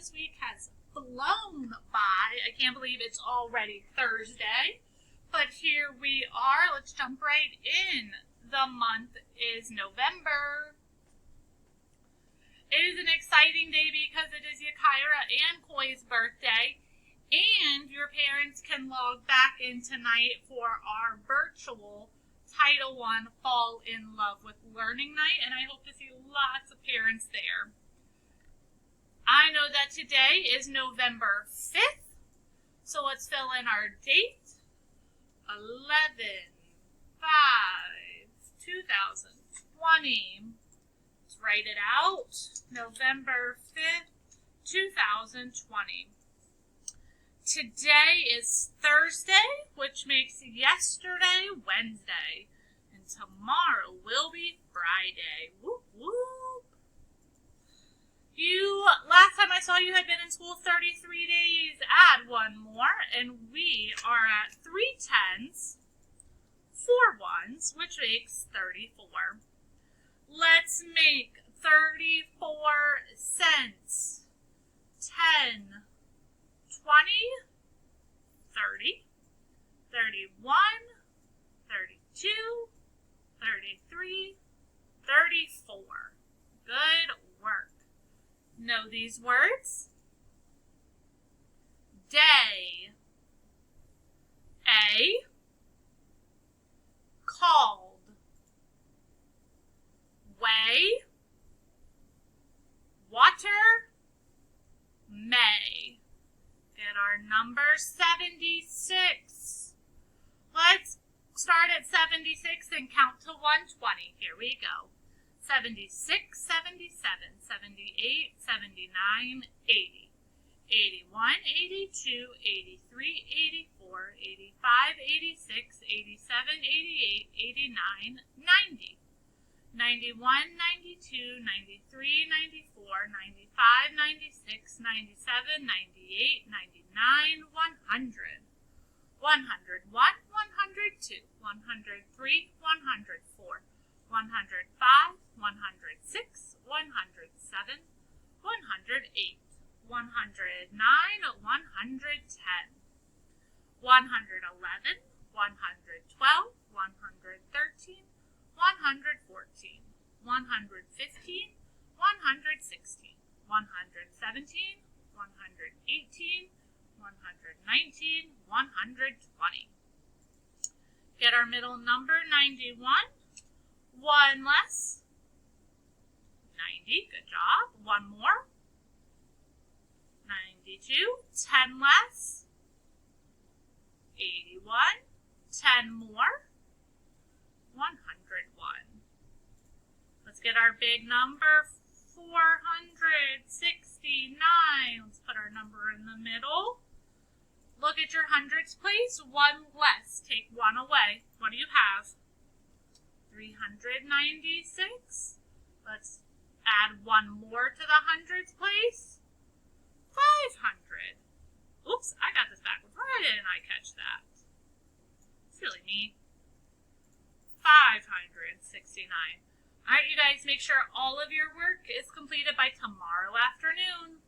this week has flown by. I can't believe it's already Thursday. But here we are. Let's jump right in. The month is November. It is an exciting day because it is Yakaira and Koi's birthday. And your parents can log back in tonight for our virtual Title I Fall in Love with Learning Night. And I hope to see lots of parents there. I know that today is November 5th, so let's fill in our date. 11/5/2020. Let's write it out. November 5th, 2020. Today is Thursday, which makes yesterday Wednesday, and tomorrow will be Friday. Whoop, whoop. Last time I saw you had been in school 33 days. Add one more, and we are at 3 10s, 4 1s, which makes 34. Let's make 34 cents. 10, 20, 30, 31, 32, 33, 34. Good work. Know these words? Day. A. Called. Way. Water. May. Get our number 76. Let's start at 76 and count to 120. Here we go. 76, 77, 78, 79, 80, 81, 82, 83, 84, 85, 86, 87, 88, 89, 90, 91, 92, 93, 94, 95, 96, 97, 98, 99, 100, 101, 102, 103, 104, 105, 106, 107, 108, 109, 110, 111, 112, 113, 114, 115, 116, 117, 118, 119, 120. Get our middle number, 91. 1 less. 90. Good job. 1 more. 92. 10 less. 81. 10 more. 101. Let's get our big number, 469. Let's put our number in the middle. Look at your hundreds place. 1 less. Take 1 away. What do you have? 396. Let's add 1 more to the hundreds place. 500. Oops, I got this backwards. Why didn't I catch that? Silly me. 569. All right, you guys, make sure all of your work is completed by tomorrow afternoon.